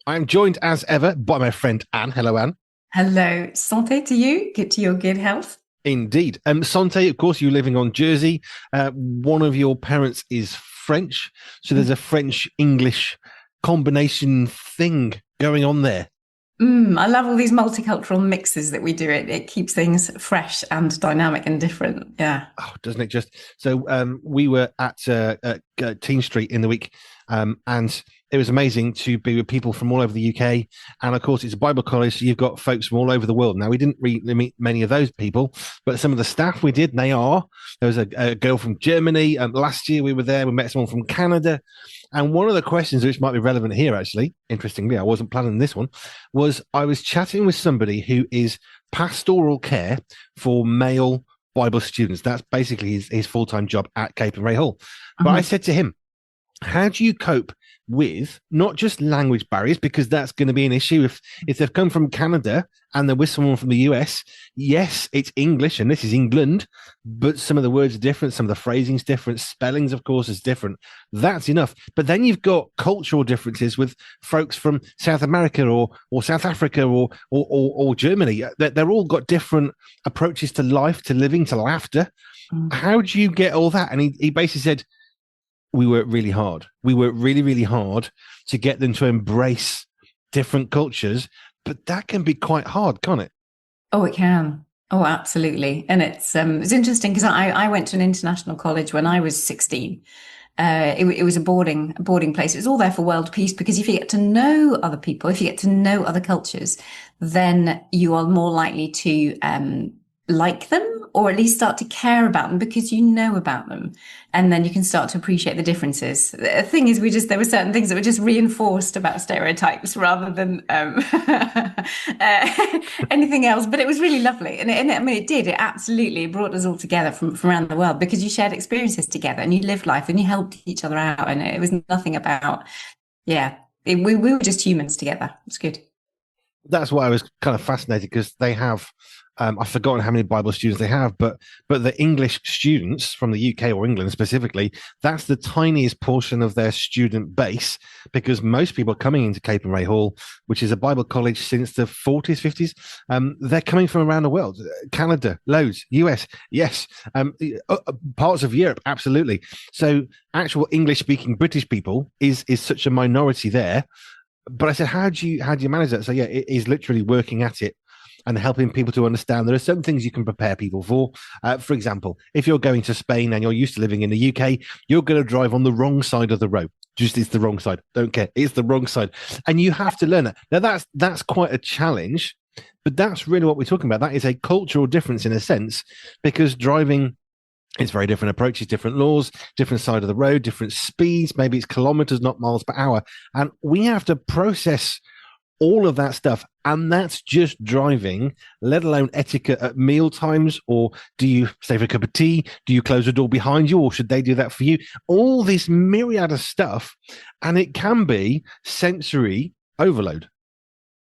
I'm joined as ever by my friend Anne. Hello, Anne. Hello. Santé to you. Get to your good health. Indeed. Sante, of course, you're living on Jersey. One of your parents is French. So there's a French English combination thing going on there. I love all these multicultural mixes that we do. It keeps things fresh and dynamic and different. Yeah. Oh, doesn't it just? So we were at Teen Street in the week, and it was amazing to be with people from all over the UK. And of course, it's a Bible college, so you've got folks from all over the world. Now, we didn't really meet many of those people, but some of the staff we did, they are. There was a girl from Germany. Last year we were there. We met someone from Canada. And one of the questions, which might be relevant here, actually, interestingly, I wasn't planning this one, was I was chatting with somebody who is pastoral care for male Bible students. That's basically his full-time job at Cape and Ray Hall. But I Mhm. said to him, how do you cope with not just language barriers, because that's going to be an issue if they've come from Canada and they're with someone from the US? Yes, it's English and this is England, but some of the words are different, some of the phrasing's different, spellings, of course, is different. That's enough. But then you've got cultural differences with folks from South America or South Africa or Germany. They're all got different approaches to life, to living, to laughter. Mm. How do you get all that? And he basically said, we worked really hard. We worked really, really hard to get them to embrace different cultures, but that can be quite hard, can't it? Oh, it can. Oh, absolutely. And it's interesting because I went to an international college when I was 16. It was a boarding place. It was all there for world peace because if you get to know other people, if you get to know other cultures, then you are more likely to like them or at least start to care about them because you know about them. And then you can start to appreciate the differences. The thing is, there were certain things that were just reinforced about stereotypes rather than anything else. But it was really lovely. I mean, it absolutely brought us all together from around the world because you shared experiences together and you lived life and you helped each other out. And it was nothing about, yeah, we were just humans together. It's good. That's why I was kind of fascinated because they have I've forgotten how many Bible students they have, but the English students from the UK or England specifically, that's the tiniest portion of their student base because most people coming into Cape and Ray Hall, which is a Bible college since the 40s, 50s, they're coming from around the world. Canada, loads, US, yes, parts of Europe, absolutely. So actual English speaking British people is such a minority there. But I said, how do you manage that? So yeah, it is literally working at it and helping people to understand there are some things you can prepare people for. For example, if you're going to Spain and you're used to living in the UK, you're going to drive on the wrong side of the road. Just it's the wrong side. Don't care. It's the wrong side, and you have to learn that. Now that's quite a challenge, but that's really what we're talking about. That is a cultural difference in a sense, because driving, it's very different approaches, different laws, different side of the road, different speeds. Maybe it's kilometers, not miles per hour. And we have to process all of that stuff. And that's just driving, let alone etiquette at meal times. Or do you stay for a cup of tea? Do you close the door behind you? Or should they do that for you? All this myriad of stuff. And it can be sensory overload.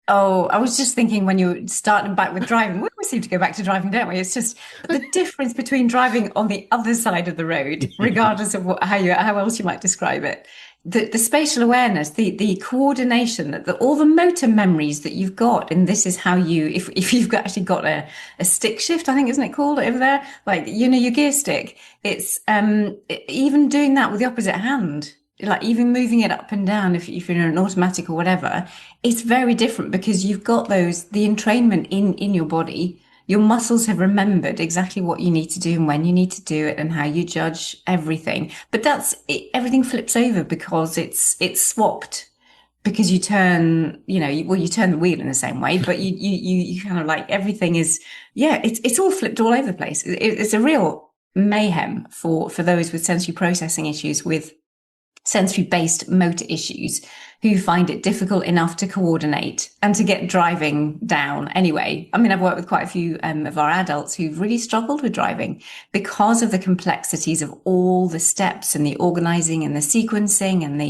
Oh, I was just thinking when you're starting back with driving, we always seem to go back to driving, don't we? It's just the difference between driving on the other side of the road, regardless of how else you might describe it. The spatial awareness, the coordination, all the motor memories that you've got, and this is how if you've actually got a stick shift, I think, isn't it called over there? Like, your gear stick. It's even doing that with the opposite hand, like even moving it up and down if you're in an automatic or whatever, it's very different because you've got the entrainment in your body. Your muscles have remembered exactly what you need to do and when you need to do it and how you judge everything. But that's it, everything flips over because it's swapped because you turn, you turn the wheel in the same way, but you kind of like everything is, yeah, it's all flipped all over the place. It's a real mayhem for those with sensory processing issues with sensory-based motor issues who find it difficult enough to coordinate and to get driving down anyway. I mean, I've worked with quite a few of our adults who've really struggled with driving because of the complexities of all the steps and the organizing and the sequencing and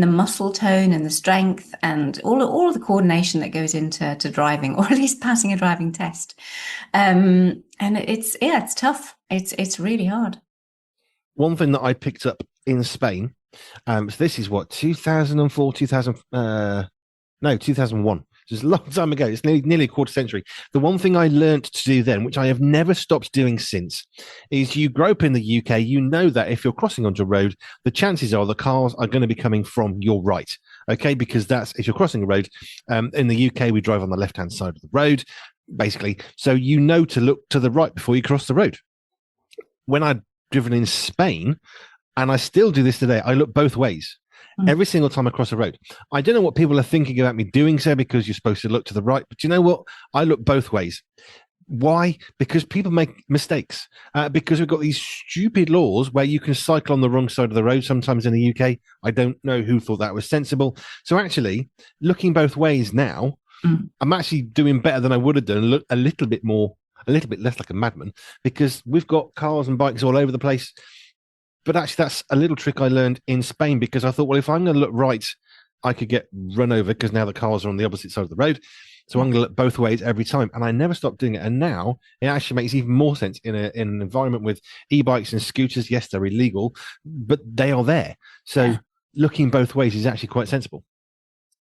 the muscle tone and the strength and all of the coordination that goes into driving, or at least passing a driving test. And it's tough. It's really hard. One thing that I picked up in Spain, so this is what, 2004, 2000. No, 2001. It's a long time ago. It's nearly a quarter century. The one thing I learned to do then, which I have never stopped doing since, is you grow up in the UK, you know that if you're crossing onto a road, the chances are the cars are going to be coming from your right. Okay, because that's if you're crossing a road. In the UK, we drive on the left-hand side of the road, basically. So you know to look to the right before you cross the road. When I'd driven in Spain, and I still do this today, I look both ways. Every single time I cross a road. I don't know what people are thinking about me doing so because you're supposed to look to the right, but you know what? I look both ways. Why? Because people make mistakes. Because we've got these stupid laws where you can cycle on the wrong side of the road sometimes in the UK. I don't know who thought that was sensible. So actually, looking both ways now, I'm actually doing better than I would have done, look a little bit less like a madman, because we've got cars and bikes all over the place. But actually, that's a little trick I learned in Spain because I thought, well, if I'm going to look right, I could get run over because now the cars are on the opposite side of the road. So I'm going to look both ways every time. And I never stopped doing it. And now it actually makes even more sense in an environment with e-bikes and scooters. Yes, they're illegal, but they are there. So looking both ways is actually quite sensible.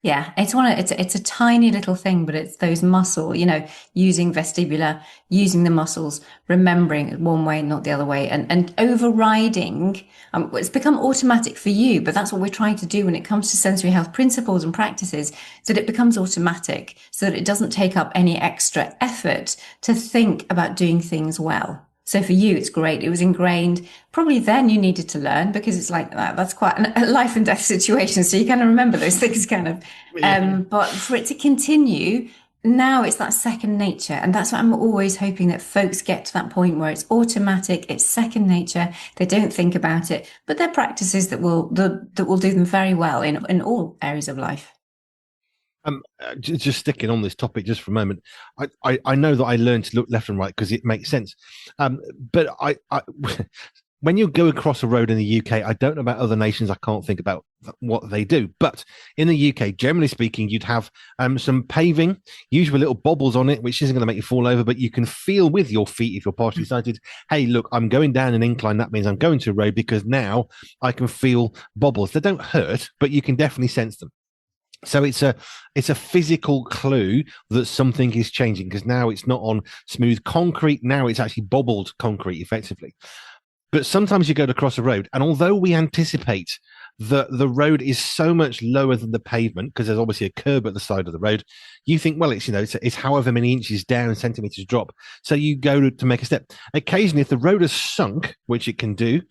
Yeah, it's a tiny little thing, but it's those muscle, using vestibular, using the muscles, remembering one way, not the other way, and overriding. It's become automatic for you, but that's what we're trying to do when it comes to sensory health principles and practices, so that it becomes automatic, so that it doesn't take up any extra effort to think about doing things well. So for you, it's great. It was ingrained. Probably then you needed to learn because it's like that's quite a life and death situation. So you kind of remember those things kind of. But for it to continue, now it's that second nature. And that's what I'm always hoping that folks get to that point where it's automatic, it's second nature. They don't think about it, but they're practices that will do them very well in all areas of life. Just sticking on this topic just for a moment, I know that I learned to look left and right because it makes sense. But when you go across a road in the UK, I don't know about other nations. I can't think about what they do. But in the UK, generally speaking, you'd have some paving, usually little bobbles on it, which isn't going to make you fall over, but you can feel with your feet if you're partially sighted, hey, look, I'm going down an incline. That means I'm going to a road because now I can feel bobbles. They don't hurt, but you can definitely sense them. So it's a physical clue that something is changing because now it's not on smooth concrete. Now it's actually bobbled concrete effectively. But sometimes you go to cross a road, and although we anticipate that the road is so much lower than the pavement because there's obviously a curb at the side of the road, you think, well, it's however many inches down, centimeters drop. So you go to make a step. Occasionally, if the road has sunk, which it can do,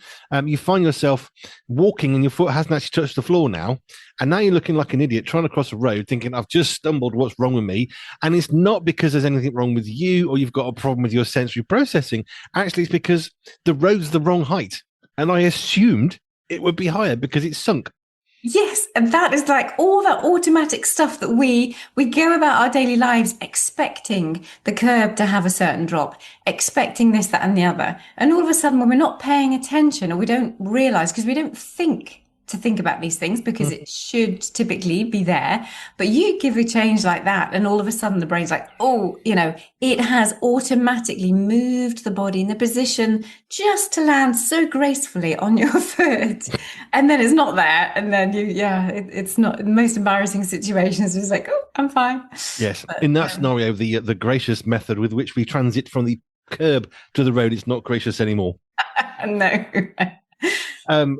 you find yourself walking and your foot hasn't actually touched the floor now. And now you're looking like an idiot trying to cross a road thinking, I've just stumbled, what's wrong with me? And it's not because there's anything wrong with you or you've got a problem with your sensory processing. Actually, it's because the road's the wrong height. And I assumed it would be higher because it's sunk. Yes, and that is like all that automatic stuff that we go about our daily lives expecting the curb to have a certain drop, expecting this, that, and the other. And all of a sudden, when we're not paying attention or we don't realize because we don't think to think about these things because it should typically be there. But you give a change like that, and all of a sudden the brain's like, oh, it has automatically moved the body in the position just to land so gracefully on your foot. And then it's not there. And then it's not the most embarrassing situations. It's like, oh, I'm fine. Yes. But, in that scenario, the gracious method with which we transit from the curb to the road, it's not gracious anymore. No.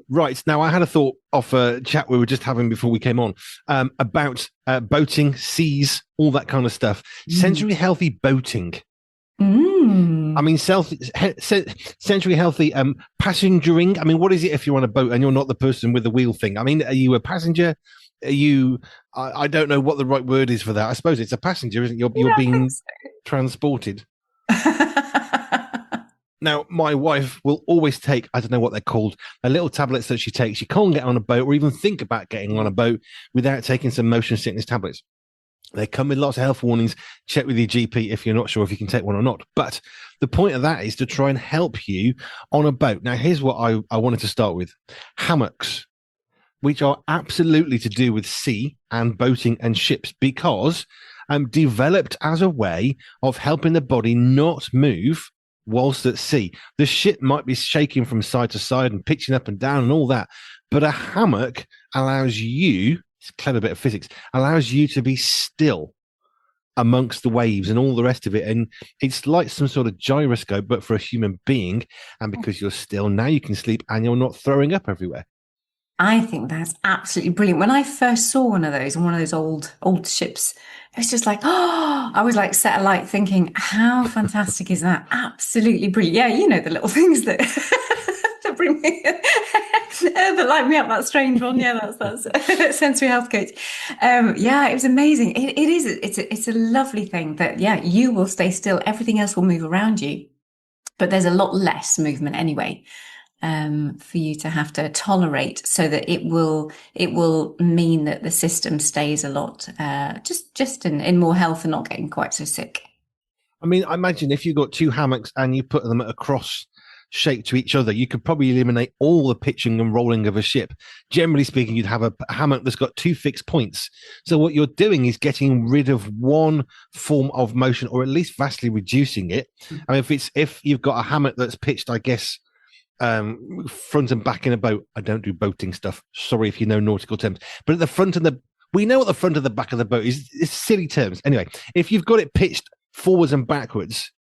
Right. Now, I had a thought off a chat we were just having before we came on about boating, seas, all that kind of stuff. Sensory healthy boating. I mean, sensory healthy passengering. I mean, what is it if you're on a boat and you're not the person with the wheel thing? I mean, are you a passenger? Are you? I don't know what the right word is for that. I suppose it's a passenger, isn't it? You're being transported. Now, my wife will always take, I don't know what they're called, the little tablets that she takes. She can't get on a boat or even think about getting on a boat without taking some motion sickness tablets. They come with lots of health warnings. Check with your GP if you're not sure if you can take one or not. But the point of that is to try and help you on a boat. Now, here's what I wanted to start with. Hammocks, which are absolutely to do with sea and boating and ships because developed as a way of helping the body not move whilst at sea. The ship might be shaking from side to side and pitching up and down and all that, but a hammock allows you it's a clever bit of physics, allows you to be still amongst the waves and all the rest of it. And it's like some sort of gyroscope, but for a human being. And because you're still, now you can sleep and you're not throwing up everywhere. I think that's absolutely brilliant. When I first saw one of those on one of those old ships, it was just like, oh, I was like set alight thinking, how fantastic is that? Absolutely brilliant. Yeah, you know, the little things that that bring me that light me up, that strange one. Yeah, that's sensory health coach. Yeah, it was amazing. It's a lovely thing that, yeah, you will stay still. Everything else will move around you, but there's a lot less movement anyway. For you to have to tolerate, so that it will mean that the system stays a lot just in more health and not getting quite so sick. I mean, I imagine if you got two hammocks and you put them at a cross shape to each other, you could probably eliminate all the pitching and rolling of a ship. Generally speaking, you'd have a hammock that's got two fixed points. So what you're doing is getting rid of one form of motion, or at least vastly reducing it. I mean, if you've got a hammock that's pitched, I guess, front and back in a boat. I don't do boating stuff. Sorry if you know nautical terms, but at the front and we know what the front and the back of the boat is. It's silly terms. Anyway, if you've got it pitched forwards and backwards,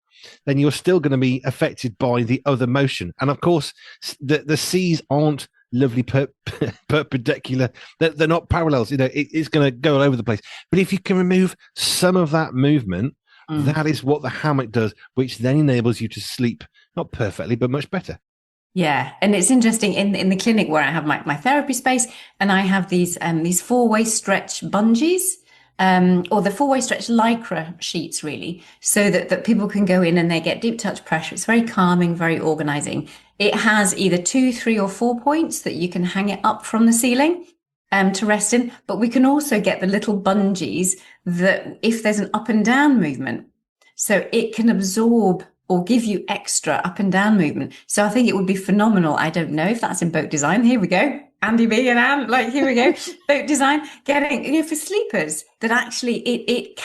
then you're still going to be affected by the other motion. And of course, the seas aren't lovely perpendicular. They're not parallels. You know, it's going to go all over the place. But if you can remove some of that movement, that is what the hammock does, which then enables you to sleep, not perfectly, but much better. Yeah, and it's interesting in the clinic where I have my therapy space, and I have these four-way stretch bungees, or the four-way stretch lycra sheets, really, so that people can go in and they get deep touch pressure. It's very calming, very organizing. It has either 2, 3, or 4 points that you can hang it up from the ceiling to rest in, but we can also get the little bungees that if there's an up and down movement, so it can absorb or give you extra up and down movement. So I think it would be phenomenal. I don't know if that's in boat design. Here we go. Andy B and Anne, like, here we go. Boat design, getting, you know, for sleepers, that actually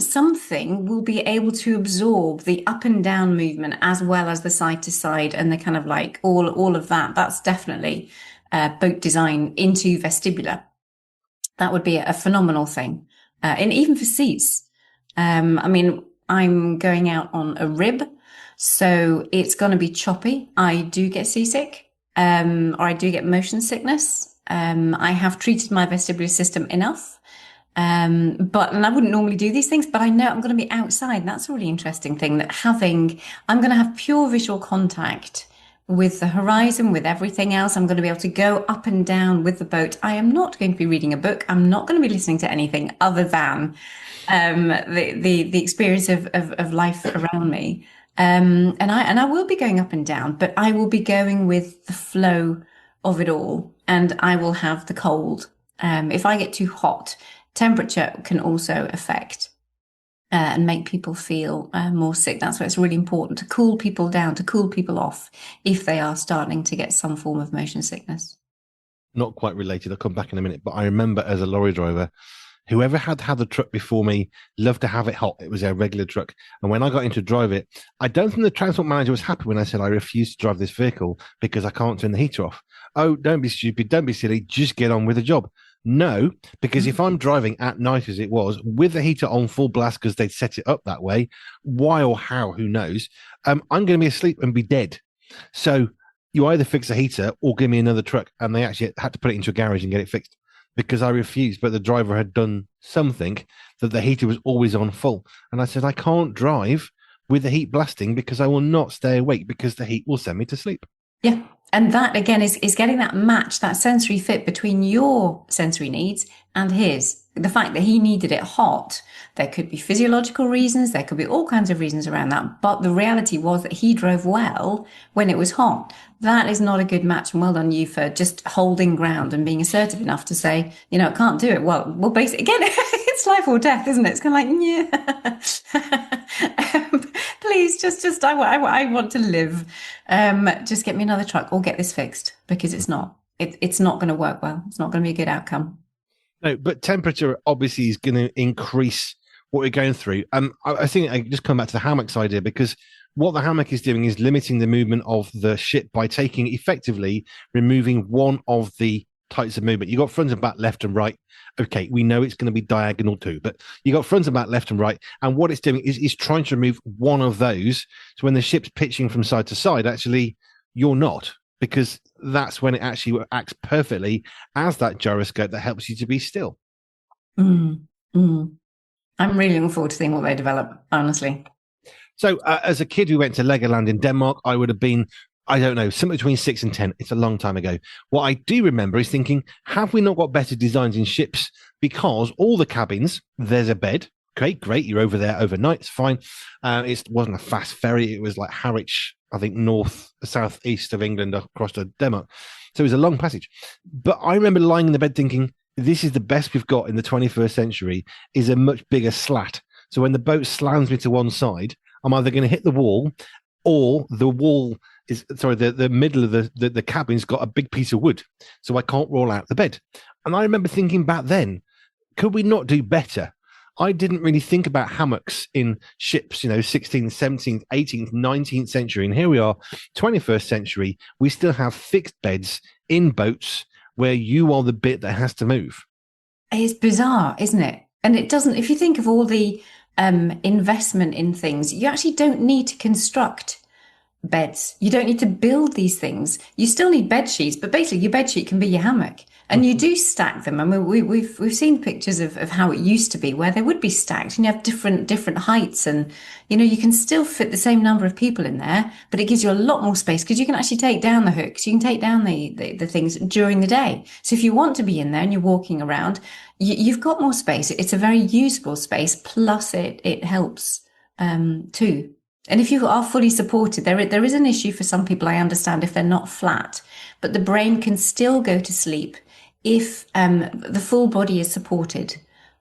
something will be able to absorb the up and down movement as well as the side to side and the kind of like all of that. That's definitely boat design into vestibular. That would be a phenomenal thing. And even for seats. I mean, I'm going out on a rib, so it's going to be choppy. I do get seasick, or I do get motion sickness. I have treated my vestibular system enough, and I wouldn't normally do these things, but I know I'm going to be outside. And that's a really interesting thing, that I'm going to have pure visual contact with the horizon, with everything else. I'm going to be able to go up and down with the boat. I am not going to be reading a book. I'm not going to be listening to anything other than the experience of life around me. And I will be going up and down, but I will be going with the flow of it all, and I will have the cold. If I get too hot, temperature can also affect and make people feel more sick. That's why it's really important to cool people down, to cool people off if they are starting to get some form of motion sickness. Not quite related. I'll come back in a minute, but I remember as a lorry driver, whoever had the truck before me loved to have it hot. It was their regular truck. And when I got in to drive it, I don't think the transport manager was happy when I said I refuse to drive this vehicle because I can't turn the heater off. Oh, don't be stupid. Don't be silly. Just get on with the job. No, because if I'm driving at night, as it was, with the heater on full blast because they'd set it up that way, why or how, who knows, I'm going to be asleep and be dead. So you either fix a heater or give me another truck. And they actually had to put it into a garage and get it fixed, because I refused, but the driver had done something that the heater was always on full. And I said, I can't drive with the heat blasting because I will not stay awake because the heat will send me to sleep. Yeah. And that, again, is getting that match, that sensory fit between your sensory needs and his. The fact that he needed it hot, there could be physiological reasons, there could be all kinds of reasons around that. But the reality was that he drove well when it was hot. That is not a good match. And well done you for just holding ground and being assertive enough to say, you know, I can't do it. Well, basically, again, it's life or death, isn't it? It's kind of like, yeah, please, just I want to live. Just get me another truck or get this fixed, because it's not going to work well. It's not going to be a good outcome. No, but temperature obviously is going to increase what we're going through. I think I just come back to the hammocks idea, because what the hammock is doing is limiting the movement of the ship by effectively removing one of the types of movement. You got front and back, left and right. Okay, we know it's going to be diagonal too, but you got front and back, left and right. And what it's doing is trying to remove one of those. So when the ship's pitching from side to side, actually, you're not, because that's when it actually acts perfectly as that gyroscope that helps you to be still. Mm, mm. I'm really looking forward to seeing what they develop, honestly. So as a kid who went to Legoland in Denmark, I would have been, I don't know, somewhere between 6 and 10. It's a long time ago. What I do remember is thinking, have we not got better designs in ships? Because all the cabins, there's a bed. Okay, great. You're over there overnight. It's fine. It wasn't a fast ferry. It was like Harwich, I think, southeast of England across to Denmark. So it was a long passage. But I remember lying in the bed thinking, this is the best we've got in the 21st century, is a much bigger slat. So when the boat slams me to one side, I'm either going to hit the wall, or the wall is, the middle of the cabin's got a big piece of wood. So I can't roll out the bed. And I remember thinking back then, could we not do better? I didn't really think about hammocks in ships, 16th, 17th, 18th, 19th century. And here we are, 21st century. We still have fixed beds in boats where you are the bit that has to move. It's bizarre, isn't it? And it doesn't, if you think of all the investment in things, you actually don't need to construct beds. You don't need to build these things. You still need bed sheets, but basically your bed sheet can be your hammock. And you do stack them. I mean, we've seen pictures of how it used to be, where they would be stacked and you have different heights, and you can still fit the same number of people in there, but it gives you a lot more space because you can actually take down the hooks, you can take down the things during the day. So if you want to be in there and you're walking around, you've got more space. It's a very usable space, plus it helps too. And if you are fully supported, there is an issue for some people, I understand, if they're not flat, but the brain can still go to sleep if the full body is supported.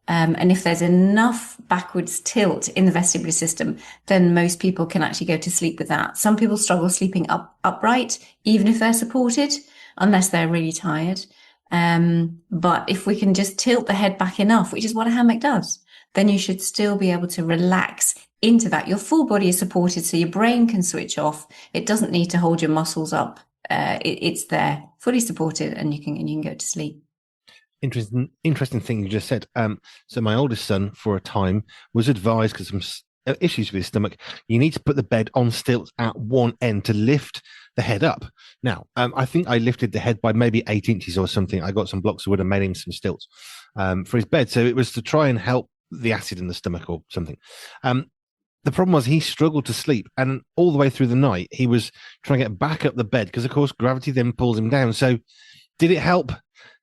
And if there's enough backwards tilt in the vestibular system, then most people can actually go to sleep with that. Some people struggle sleeping upright, even if they're supported, unless they're really tired. But if we can just tilt the head back enough, which is what a hammock does, then you should still be able to relax into that. Your full body is supported, so your brain can switch off. It doesn't need to hold your muscles up. It's there, fully supported, and you can go to sleep. Interesting thing you just said. So my oldest son, for a time, was advised, because some issues with his stomach, you need to put the bed on stilts at one end to lift the head up. Now, I think I lifted the head by maybe 8 inches or something. I got some blocks of wood and made him some stilts for his bed. So it was to try and help the acid in the stomach or something. The problem was he struggled to sleep, and all the way through the night, he was trying to get back up the bed because, of course, gravity then pulls him down. So did it help?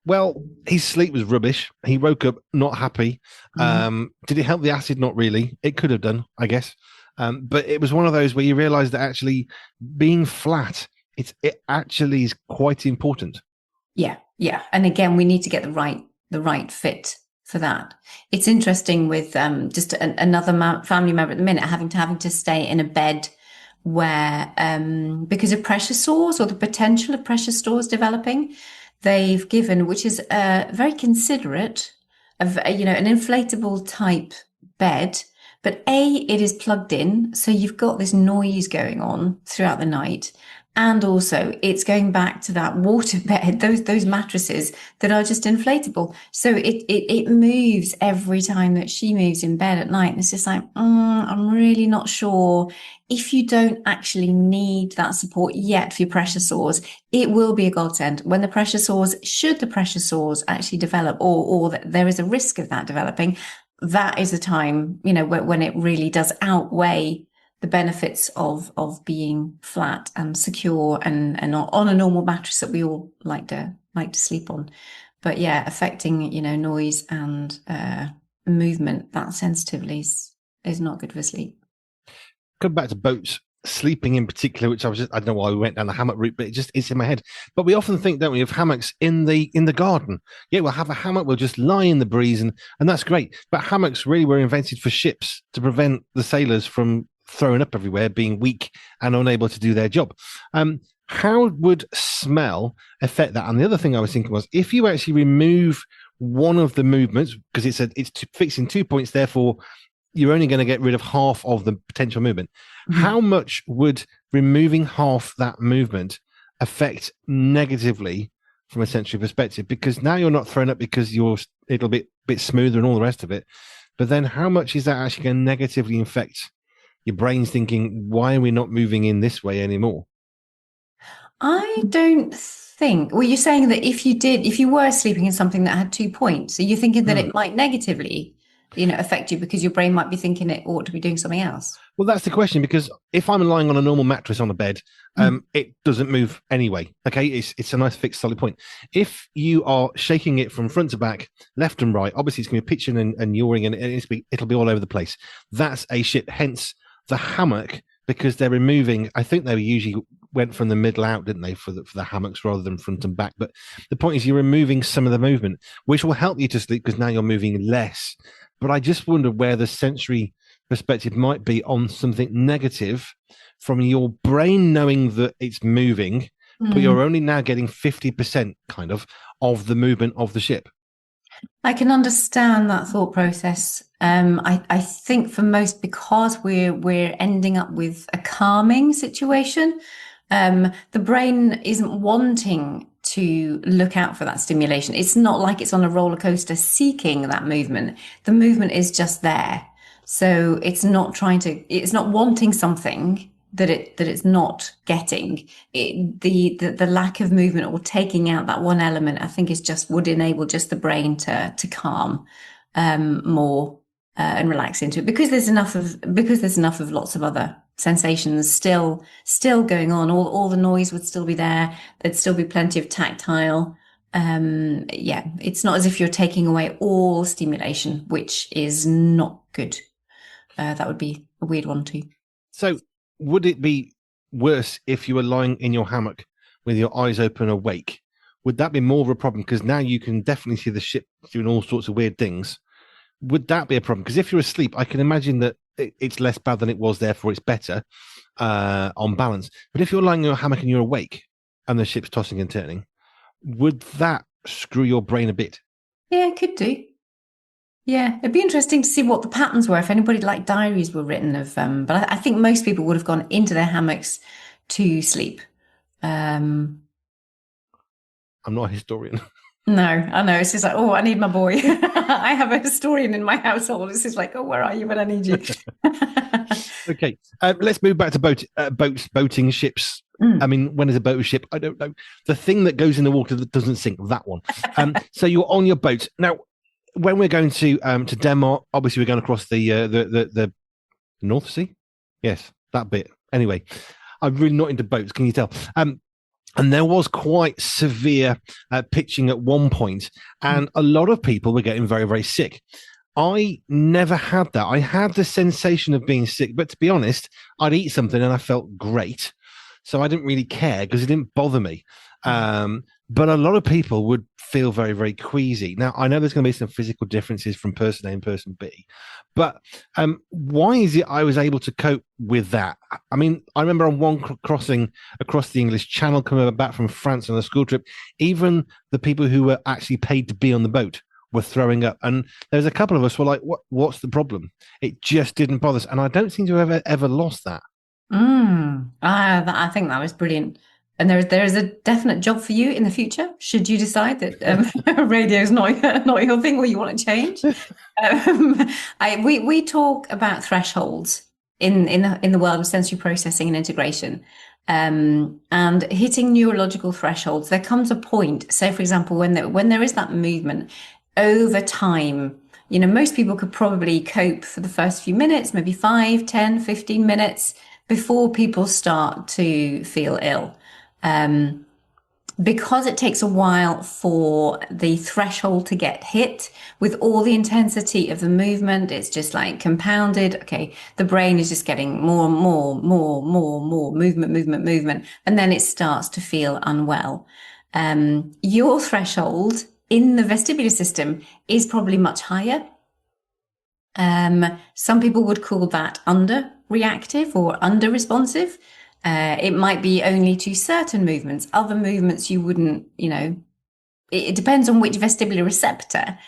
Well, his sleep was rubbish. He woke up not happy. Did it help the acid? Not really. It could have done, I guess. But it was one of those where you realize that actually being flat, it actually is quite important. Yeah. And again, we need to get the right fit for that. It's interesting with just another family member at the minute having to stay in a bed where because of pressure sores or the potential of pressure sores developing, they've given, which is very considerate of an inflatable type bed, but it is plugged in, so you've got this noise going on throughout the night. And also it's going back to that water bed, those mattresses that are just inflatable. So it moves every time that she moves in bed at night. And it's just like, I'm really not sure. If you don't actually need that support yet for your pressure sores, it will be a godsend. When should the pressure sores actually develop, or that there is a risk of that developing, that is the time, when it really does outweigh the benefits of being flat and secure and on a normal mattress that we all like to sleep on. But yeah, affecting noise and movement that sensitively is not good for sleep. Come back to boats, sleeping in particular, which I don't know why we went down the hammock route, but it's in my head. But we often think, don't we, of hammocks in the garden. Yeah, we'll have a hammock, we'll just lie in the breeze, and that's great. But hammocks really were invented for ships to prevent the sailors from throwing up everywhere, being weak and unable to do their job. How would smell affect that? And the other thing I was thinking was, if you actually remove one of the movements, because it's fixing 2 points, therefore you're only going to get rid of half of the potential movement. Mm-hmm. How much would removing half that movement affect negatively from a sensory perspective, because now you're not thrown up because it'll be a bit smoother and all the rest of it. But then how much is that actually going to negatively affect your brain's thinking, why are we not moving in this way anymore? I don't think. Well, you're saying that if you were sleeping in something that had 2 points, so you're thinking that it might negatively, affect you because your brain might be thinking it ought to be doing something else. Well, that's the question, because if I'm lying on a normal mattress on a bed, it doesn't move anyway. Okay, it's a nice fixed solid point. If you are shaking it from front to back, left and right, obviously it's going to be pitching and yawing, and it'll be all over the place. That's a ship. Hence the hammock, because they're removing. I think they usually went from the middle out, didn't they, for the hammocks rather than front and back. But the point is, you're removing some of the movement, which will help you to sleep because now you're moving less. But I just wonder where the sensory perspective might be on something negative from your brain knowing that it's moving, but you're only now getting 50% kind of the movement of the ship. I can understand that thought process. I think for most, because we're ending up with a calming situation, the brain isn't wanting to look out for that stimulation. It's not like it's on a roller coaster seeking that movement. The movement is just there. So it's not wanting something that it's not getting. The lack of movement or taking out that one element, I think, would enable just the brain to calm more and relax into it, because there's enough of lots of other sensations still going on. All the noise would still be there. There'd still be plenty of tactile. It's not as if you're taking away all stimulation, which is not good. That would be a weird one too. So would it be worse if you were lying in your hammock with your eyes open awake? Would that be more of a problem? Because now you can definitely see the ship doing all sorts of weird things. Would that be a problem? Because if you're asleep, I can imagine that it's less bad than it was, therefore it's better on balance. But if you're lying in your hammock and you're awake and the ship's tossing and turning, would that screw your brain a bit? Yeah, it could do. Yeah, it'd be interesting to see what the patterns were, if anybody like diaries were written of, but I think most people would have gone into their hammocks to sleep. I'm not a historian. No, I know. It's just like, oh, I need my boy. I have a historian in my household. It's just like, oh, where are you when I need you? Okay, let's move back to boating, ships. I mean, when is a boat a ship? I don't know. The thing that goes in the water that doesn't sink, that one. So you're on your boat. Now, when we're going to Denmark, obviously we're going across the North Sea. Yes, that bit. Anyway, I'm really not into boats. Can you tell? And there was quite severe pitching at one point, and a lot of people were getting very, very sick. I never had that. I had the sensation of being sick, but to be honest, I'd eat something and I felt great. So I didn't really care because it didn't bother me. But a lot of people would feel very, very queasy. Now, I know there's going to be some physical differences from person A and person B, but why is it I was able to cope with that? I mean, I remember on one crossing across the English Channel coming back from France on a school trip, even the people who were actually paid to be on the boat were throwing up. And there was a couple of us who were like, what's the problem? It just didn't bother us. And I don't seem to have ever lost that. I think that was brilliant. And there is a definite job for you in the future, should you decide that radio is not your thing or you want to change. We talk about thresholds in the world of sensory processing and integration, and hitting neurological thresholds. There comes a point, say for example, when there is that movement over time. Most people could probably cope for the first few minutes, maybe 5, 10, 15 minutes before people start to feel ill. Because it takes a while for the threshold to get hit with all the intensity of the movement, it's just like compounded. Okay, the brain is just getting more and more movement, and then it starts to feel unwell. Your threshold in the vestibular system is probably much higher. Some people would call that under-reactive or under-responsive. It might be only to certain movements. Other movements you wouldn't, it depends on which vestibular receptor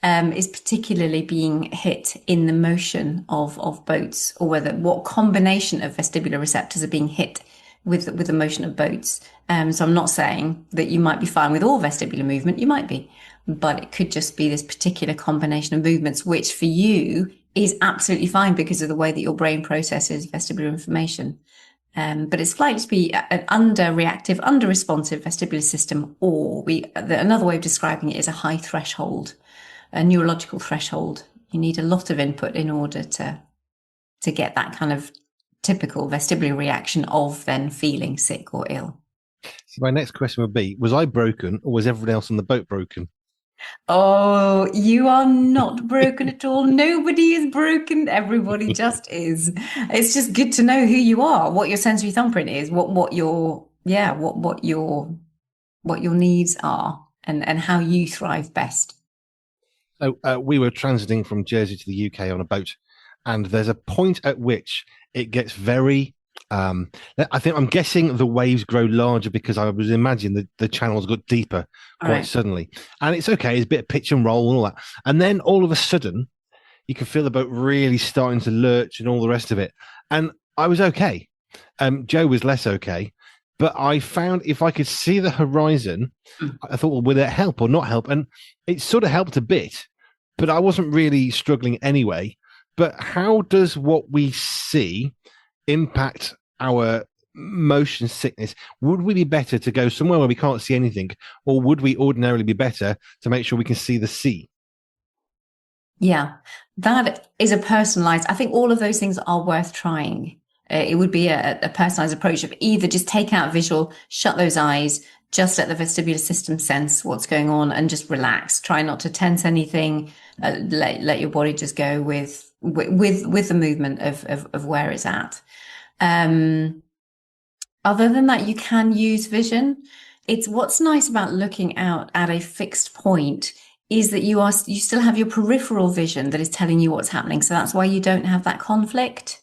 is particularly being hit in the motion of boats, or what combination of vestibular receptors are being hit with the motion of boats. So I'm not saying that you might be fine with all vestibular movement. You might be, but it could just be this particular combination of movements, which for you is absolutely fine because of the way that your brain processes vestibular information. But it's likely to be an under-reactive, under-responsive vestibular system, or another way of describing it is a high threshold, a neurological threshold. You need a lot of input in order to get that kind of typical vestibular reaction of then feeling sick or ill. So my next question would be, was I broken or was everyone else on the boat broken? Oh, you are not broken at all. Nobody is broken. Everybody just is. It's just good to know who you are, what your sensory thumbprint is, what your needs are, and how you thrive best. So we were transiting from Jersey to the UK on a boat, and there's a point at which it gets very. I'm guessing the waves grow larger because I was imagining that the channels got deeper quite suddenly, and it's okay. It's a bit of pitch and roll and all that, and then all of a sudden, you can feel the boat really starting to lurch and all the rest of it. And I was okay. Joe was less okay. But I found if I could see the horizon, I thought, well, will it help or not help? And it sort of helped a bit, but I wasn't really struggling anyway. But how does what we see impact our motion sickness? Would we be better to go somewhere where we can't see anything, or would we ordinarily be better to make sure we can see the sea? Yeah, that is a personalized. I think all of those things are worth trying. It would be a personalized approach of either just take out visual, shut those eyes, just let the vestibular system sense what's going on and just relax. Try not to tense anything. Let your body just go with the movement of where it's at. Other than that, you can use vision. It's what's nice about looking out at a fixed point is that you still have your peripheral vision that is telling you what's happening. So that's why you don't have that conflict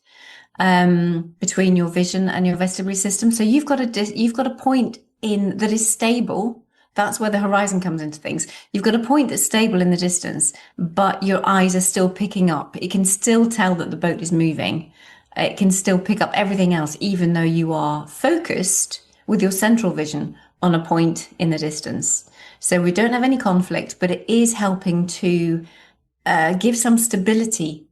between your vision and your vestibular system. So you've got a point in that is stable. That's where the horizon comes into things. You've got a point that's stable in the distance, but your eyes are still picking up. It can still tell that the boat is moving. It can still pick up everything else, even though you are focused with your central vision on a point in the distance. So we don't have any conflict, but it is helping to give some stability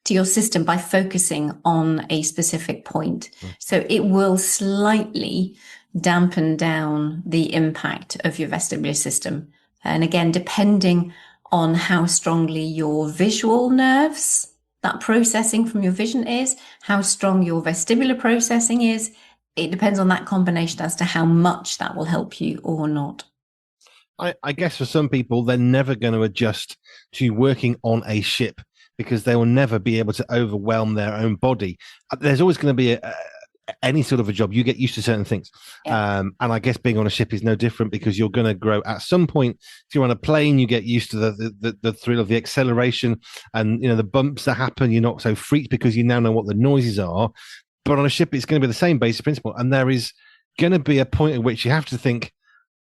to your system by focusing on a specific point. So it will slightly dampen down the impact of your vestibular system. And again, depending on how strongly your visual nerves, that processing from your vision is, how strong your vestibular processing is, it depends on that combination as to how much that will help you or not. I guess for some people, they're never going to adjust to working on a ship because they will never be able to overwhelm their own body. There's always going to be any sort of a job. You get used to certain things. Yeah. And I guess being on a ship is no different because you're going to grow. At some point, if you're on a plane, you get used to the thrill of the acceleration and, the bumps that happen. You're not so freaked because you now know what the noises are. But on a ship, it's going to be the same basic principle. And there is going to be a point at which you have to think,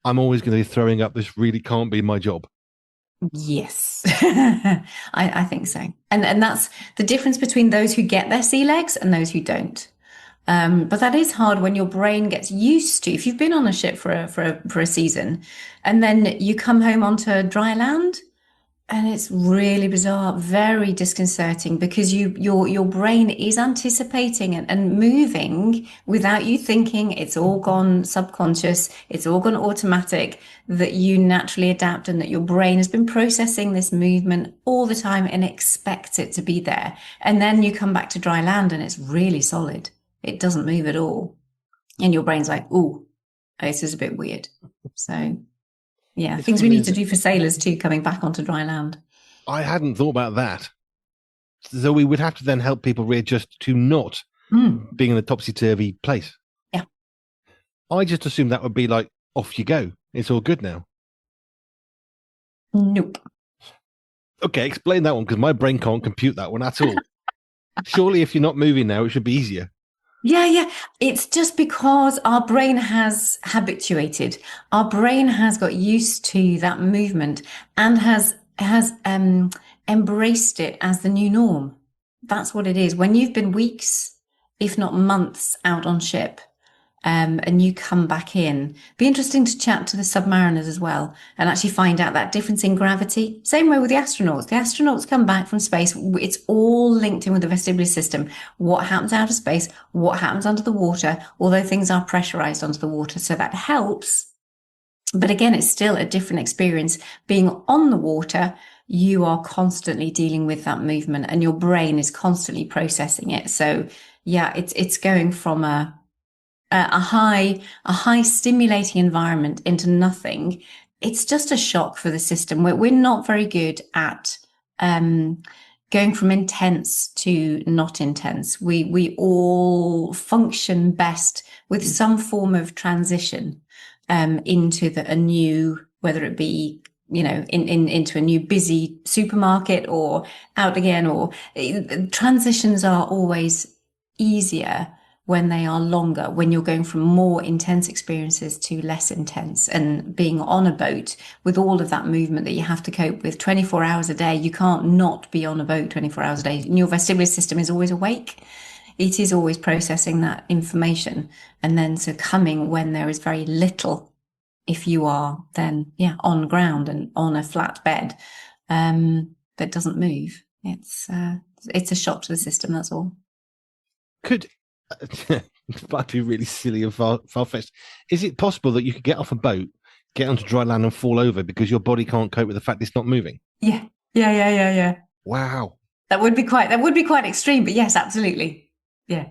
I'm always going to be throwing up. This really can't be my job. Yes, I think so. And that's the difference between those who get their sea legs and those who don't. But that is hard when your brain gets used to, if you've been on a ship for a season and then you come home onto dry land and it's really bizarre, very disconcerting because your brain is anticipating and moving without you thinking. It's all gone subconscious. It's all gone automatic, that you naturally adapt and that your brain has been processing this movement all the time and expects it to be there. And then you come back to dry land and it's really solid. It doesn't move at all. And your brain's like, ooh, this is a bit weird. So yeah, things we need to do for sailors too, coming back onto dry land. I hadn't thought about that. So we would have to then help people readjust to not being in a topsy-turvy place. Yeah. I just assumed that would be like, off you go. It's all good now. Nope. Okay, explain that one because my brain can't compute that one at all. Surely if you're not moving now, it should be easier. Yeah. It's just because our brain has habituated. Our brain has got used to that movement and has embraced it as the new norm. That's what it is. When you've been weeks, if not months, out on ship, and you come back in. Be interesting to chat to the submariners as well and actually find out that difference in gravity. Same way with the astronauts. The astronauts come back from space. It's all linked in with the vestibular system. What happens out of space? What happens under the water? Although things are pressurized under the water, so that helps. But again, it's still a different experience. Being on the water, you are constantly dealing with that movement and your brain is constantly processing it. So yeah, it's going from a high stimulating environment into nothing. It's just a shock for the system. We're not very good at going from intense to not intense. We all function best with some form of transition into a new, whether it be into a new busy supermarket or out again, or transitions are always easier when they are longer, when you're going from more intense experiences to less intense. And being on a boat with all of that movement that you have to cope with 24 hours a day, you can't not be on a boat 24 hours a day. And your vestibular system is always awake. It is always processing that information and then succumbing when there is very little, if you are then on ground and on a flat bed that doesn't move. It's a shock to the system, that's all. Could it might be really silly and far-fetched. Is it possible that you could get off a boat, get onto dry land and fall over because your body can't cope with the fact it's not moving? Yeah. Wow. That would be quite extreme, but yes, absolutely. Yeah.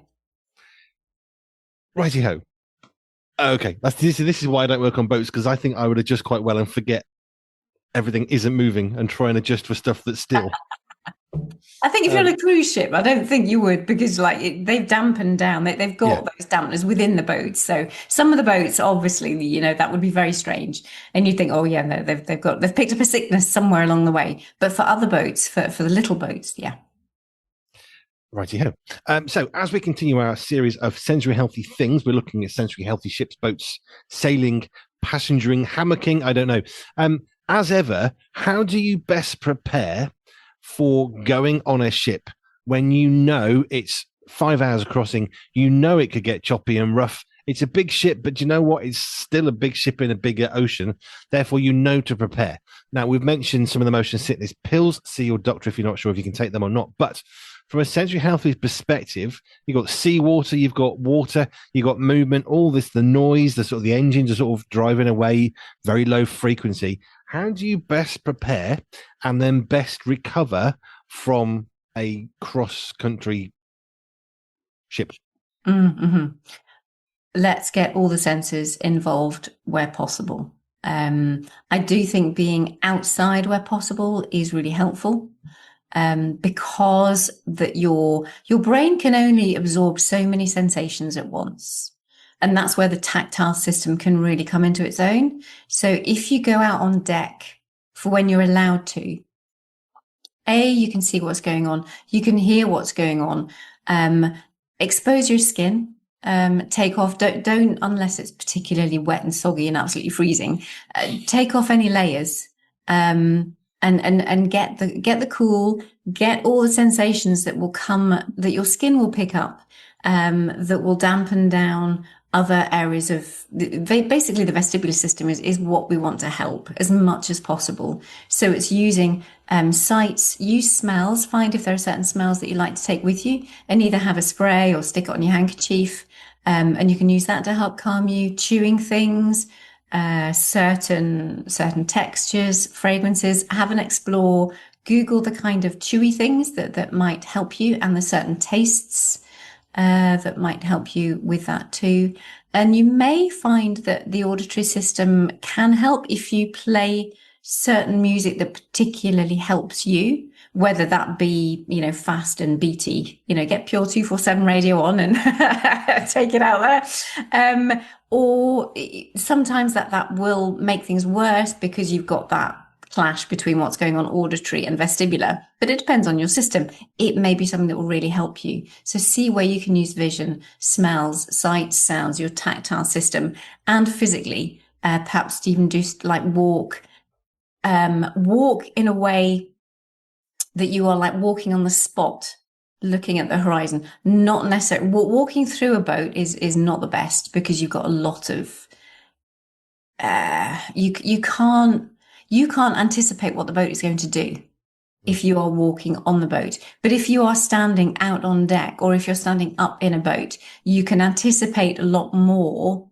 Righty-ho. Okay. This is why I don't work on boats, because I think I would adjust quite well and forget everything isn't moving and try and adjust for stuff that's still. I think if you're on a cruise ship, I don't think you would, because they've dampened down. They've got those dampeners within the boats. So some of the boats, obviously, that would be very strange. And you'd think, oh yeah, no, they've picked up a sickness somewhere along the way. But for other boats, for the little boats, yeah. Righty-ho. So as we continue our series of sensory healthy things, we're looking at sensory healthy ships, boats, sailing, passengering, hammocking. I don't know. As ever, how do you best prepare for going on a ship when it's 5 hours of crossing, it could get choppy and rough? It's a big ship, but you know what? It's still a big ship in a bigger ocean. Therefore, to prepare. Now, we've mentioned some of the motion sickness pills. See your doctor if you're not sure if you can take them or not. But from a sensory healthy perspective, you've got seawater, you've got water, you've got movement, all this, the noise, the engines are sort of driving away, very low frequency. How do you best prepare and then best recover from a cross-country ship? Mm-hmm. Let's get all the senses involved where possible. I do think being outside where possible is really helpful, because that your brain can only absorb so many sensations at once. And that's where the tactile system can really come into its own. So if you go out on deck for when you're allowed to, you can see what's going on. You can hear what's going on. Expose your skin. Take off, don't unless it's particularly wet and soggy and absolutely freezing. Take off any layers. And get the cool, get all the sensations that will come, that your skin will pick up, that will dampen down other areas of basically the vestibular system is what we want to help as much as possible. So it's using sights, use smells, find if there are certain smells that you like to take with you and either have a spray or stick it on your handkerchief. And you can use that to help calm you. Chewing things, certain textures, fragrances, have an explore, Google the kind of chewy things that might help you and the certain tastes that might help you with that too. And you may find that the auditory system can help if you play certain music that particularly helps you, whether that be, fast and beaty, get Pure 247 radio on and take it out there. Or sometimes that will make things worse because you've got that clash between what's going on auditory and vestibular, but it depends on your system. It may be something that will really help you. So see where you can use vision, smells, sights, sounds, your tactile system, and physically, perhaps even do like walk in a way that you are like walking on the spot looking at the horizon. Not necessarily. Walking through a boat is not the best because you've got a lot of you can't anticipate what the boat is going to do if you are walking on the boat. But if you are standing out on deck or if you're standing up in a boat, you can anticipate a lot more.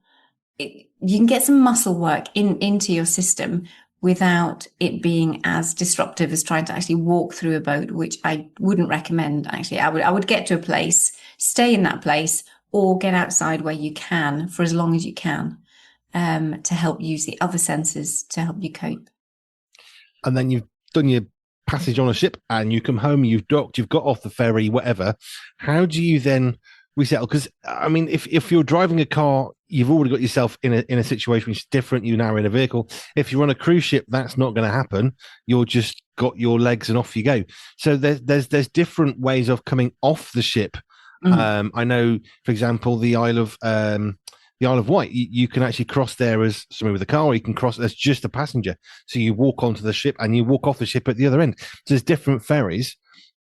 You can get some muscle work into your system without it being as disruptive as trying to actually walk through a boat, which I wouldn't recommend. Actually, I would get to a place, stay in that place, or get outside where you can for as long as you can, to help use the other senses to help you cope. And then you've done your passage on a ship and you come home, you've docked, you've got off the ferry, whatever. How do you then resettle? Because I mean, if you're driving a car, you've already got yourself in a situation which is different. You're now in a vehicle. If you're on a cruise ship, that's not going to happen. You're just got your legs and off you go. So there's different ways of coming off the ship. I know, for example, the Isle of Wight, you can actually cross there as somebody with a car, or you can cross as just a passenger. So you walk onto the ship and you walk off the ship at the other end. So there's different ferries,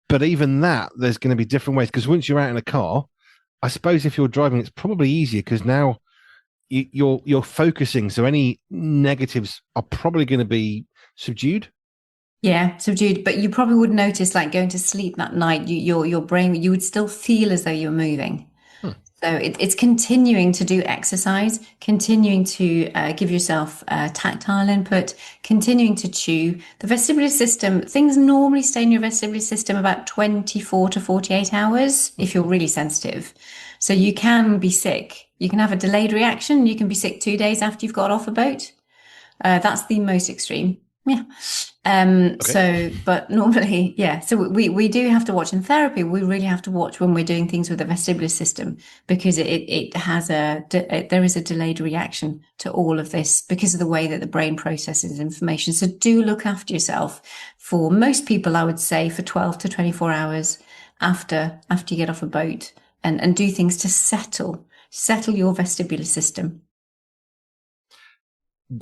but even that, there's going to be different ways. Because once you're out in a car, I suppose if you're driving, it's probably easier because now you're focusing. So any negatives are probably going to be subdued. Yeah, subdued. But you probably would notice, like going to sleep that night, your brain, you would still feel as though you're moving. So it's continuing to do exercise, continuing to give yourself tactile input, continuing to chew. The vestibular system, things normally stay in your vestibular system about 24 to 48 hours if you're really sensitive. So you can be sick. You can have a delayed reaction. You can be sick 2 days after you've got off a boat. That's the most extreme. Yeah. Okay. So, but normally, yeah. So we do have to watch in therapy. We really have to watch when we're doing things with the vestibular system because it has there is a delayed reaction to all of this because of the way that the brain processes information. So do look after yourself. For most people, I would say for 12 to 24 hours after you get off a boat and do things to settle your vestibular system.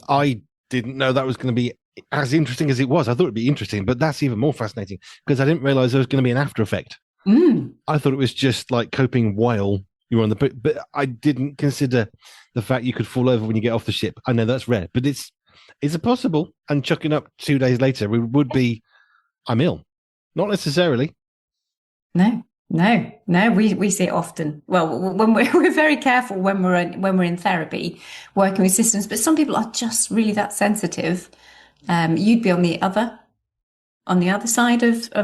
I didn't know that was going to be as interesting as it was. I thought it'd be interesting, but that's even more fascinating because I didn't realize there was going to be an after effect. I thought it was just like coping while you were on the boat, but I didn't consider the fact you could fall over when you get off the ship. I know that's rare, but it's possible. And chucking up 2 days later, we would be, I'm ill. Not necessarily. No, we see it often. Well, when we're very careful when we're in therapy, working with systems, but some people are just really that sensitive. You'd be on the other side of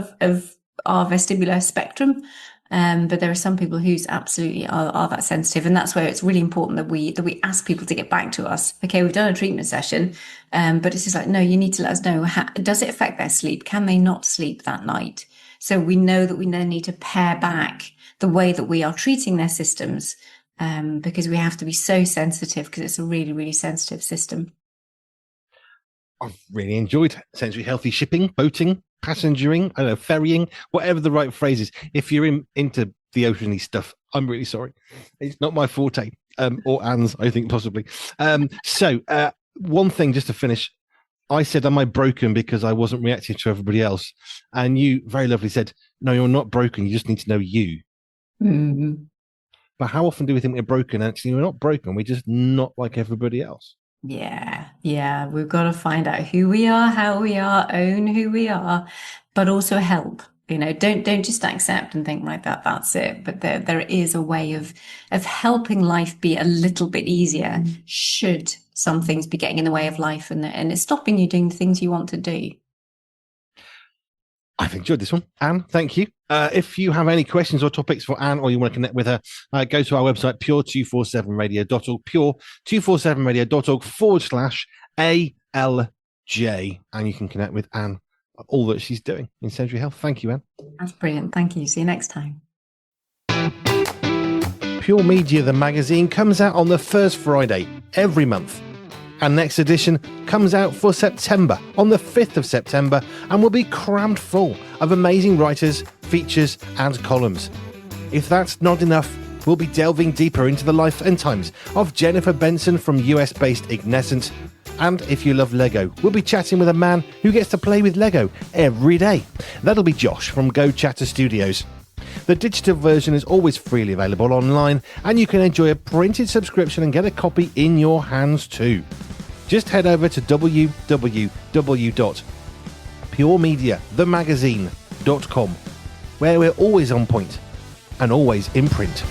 our vestibular spectrum, but there are some people who absolutely are that sensitive, and that's where it's really important that we ask people to get back to us. Okay, we've done a treatment session, but it's just like, no, you need to let us know. Does it affect their sleep? Can they not sleep that night? So we know that we then need to pare back the way that we are treating their systems, because we have to be so sensitive because it's a really, really sensitive system. I've really enjoyed sensory healthy shipping, boating, passengering, I don't know, ferrying, whatever the right phrase is. If you're into the oceany stuff, I'm really sorry. It's not my forte, or Anne's, I think, possibly. So one thing just to finish. I said, am I broken because I wasn't reacting to everybody else? And you very lovely said, no, you're not broken. You just need to know you. Mm-hmm. But how often do we think we're broken? Actually, we're not broken. We're just not like everybody else. Yeah. We've got to find out who we are, how we are, own who we are, but also help. Don't just accept and think, right, that's it. But there is a way of helping life be a little bit easier should some things be getting in the way of life and it's stopping you doing the things you want to do. I've enjoyed this one. Anne, thank you. If you have any questions or topics for Anne or you want to connect with her, go to our website, pure247radio.org, pure247radio.org/ALJ, and you can connect with Anne, all that she's doing in sensory health. Thank you, Anne. That's brilliant. Thank you. See you next time. Pure Media, the magazine, comes out on the first Friday every month. And next edition comes out for September, on the 5th of September, and will be crammed full of amazing writers, features, and columns. If that's not enough, we'll be delving deeper into the life and times of Jennifer Benson from US-based Ignescent. And if you love Lego, we'll be chatting with a man who gets to play with Lego every day. That'll be Josh from Go Chatter Studios. The digital version is always freely available online, and you can enjoy a printed subscription and get a copy in your hands too. Just head over to www.puremediathemagazine.com, where we're always on point and always in print.